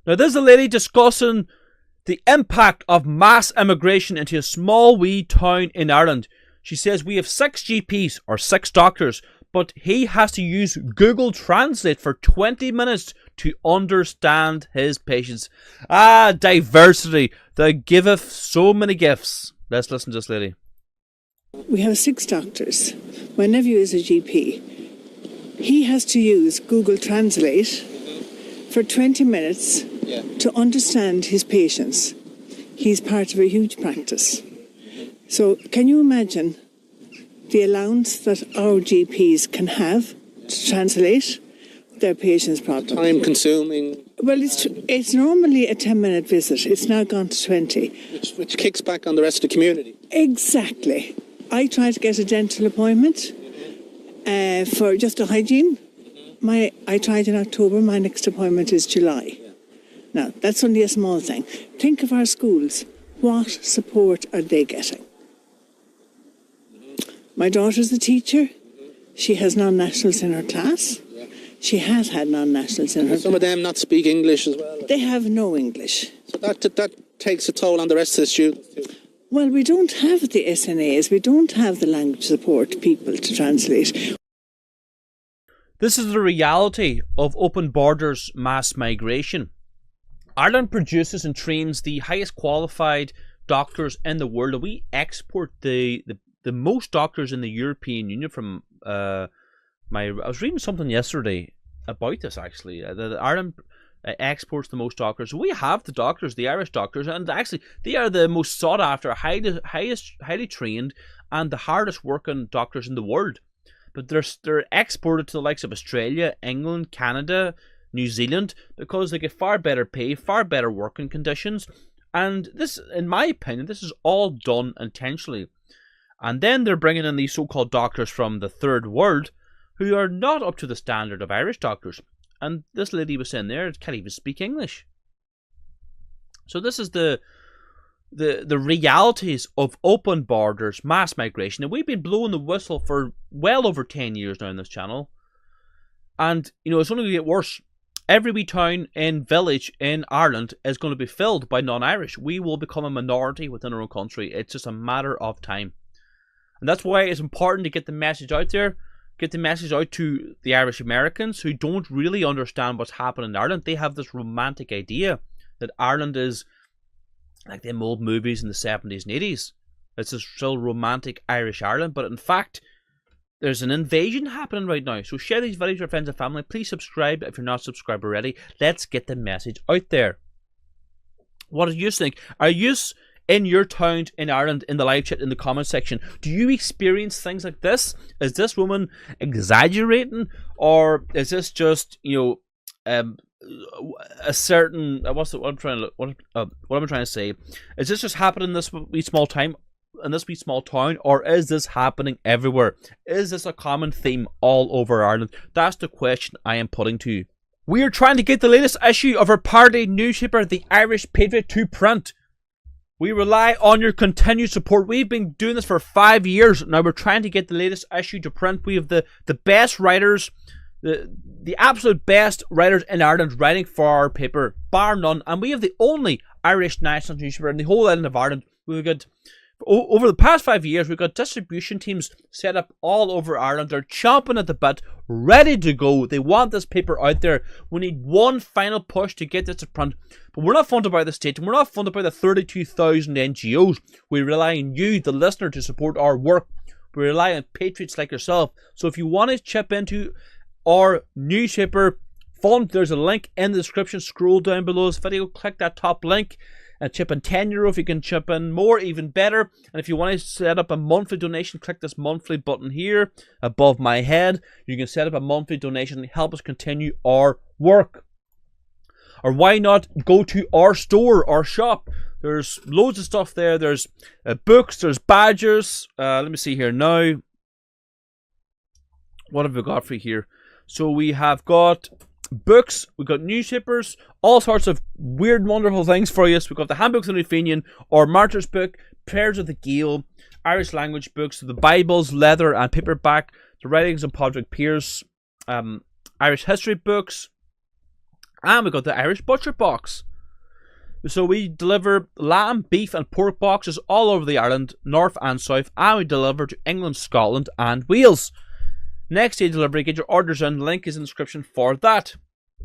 Now, this is a lady discussing the impact of mass immigration into a small wee town in Ireland. She says we have 6 GPs, or 6 doctors, but he has to use Google Translate for 20 minutes to understand his patients. Diversity. They giveth so many gifts. Let's listen to this lady. We have 6 doctors. My nephew is a GP. He has to use Google Translate for 20 minutes to understand his patients. He's part of a huge practice. So can you imagine the allowance that our GPs can have to translate their patients' problems? Time consuming. Well, it's normally a 10-minute visit. It's now gone to 20. Which kicks back on the rest of the community. Exactly. I try to get a dental appointment for just a hygiene. I tried in October. My next appointment is July. Now, that's only a small thing. Think of our schools. What support are they getting? My daughter's a teacher. She has non-nationals in her class. She has had non-nationals in her class. Some of them not speak English as well. They have no English. So that takes a toll on the rest of the students too. Well, we don't have the SNAs. We don't have the language support people to translate. This is the reality of open borders mass migration. Ireland produces and trains the highest qualified doctors in the world. We export the most doctors in the European Union from I was reading something yesterday about this actually. That Ireland exports the most doctors. We have the doctors, the Irish doctors, and actually they are the most sought after, highly trained, and the hardest working doctors in the world. But they're exported to the likes of Australia, England, Canada, New Zealand, because they get far better pay, far better working conditions. And this, in my opinion, this is all done intentionally. And then they're bringing in these so-called doctors from the third world who are not up to the standard of Irish doctors. And this lady was saying there, can't even speak English. So this is the realities of open borders, mass migration. And we've been blowing the whistle for well over 10 years now on this channel. And, it's only going to get worse. Every wee town and village in Ireland is going to be filled by non-Irish. We will become a minority within our own country. It's just a matter of time. And that's why it's important to get the message out there. Get the message out to the Irish Americans who don't really understand what's happening in Ireland. They have this romantic idea that Ireland is like them old movies in the 70s and 80s. It's this real romantic Irish Ireland. But in fact, there's an invasion happening right now. So share these videos with your friends and family. Please subscribe if you're not subscribed already. Let's get the message out there. What do you think? Are you in your town in Ireland, in the live chat, in the comment section, do you experience things like this? Is this woman exaggerating? Or is this just, a certain... what am I trying to say? Is this just happening in this wee small time? In this wee small town, or is this happening everywhere? Is this a common theme all over Ireland? That's the question I am putting to you. We are trying to get the latest issue of our party newspaper, the Irish Patriot, to print. We rely on your continued support. We've been doing this for 5 years. Now we're trying to get the latest issue to print. We have the best writers, the absolute best writers in Ireland writing for our paper, bar none. And we have the only Irish national newspaper in the whole island of Ireland. We've got... Over the past 5 years, we've got distribution teams set up all over Ireland. They're chomping at the bit, ready to go. They want this paper out there. We need one final push to get this to print. But we're not funded by the state, and we're not funded by the 32,000 NGOs. We rely on you, the listener, to support our work. We rely on patriots like yourself. So if you want to chip into our newspaper fund, there's a link in the description. Scroll down below this video, click that top link. And chip in €10. If you can chip in more, even better. And if you want to set up a monthly donation, click this monthly button here above my head. You can set up a monthly donation and help us continue our work. Or why not go to our store, our shop? There's loads of stuff there. There's books, there's badges. Let me see here now. What have we got for you here? So we have got books, we've got newspapers, all sorts of weird, wonderful things for you. So we've got the Handbooks of the Fenian, or Martyr's Book, Prayers of the Gael, Irish language books, the Bibles, leather and paperback, the writings of Padraig Pearse, Irish history books, And we got the Irish Butcher Box. So we deliver lamb, beef and pork boxes all over the island, north and south, and we deliver to England, Scotland and Wales. Next day delivery, get your orders in, link is in the description for that.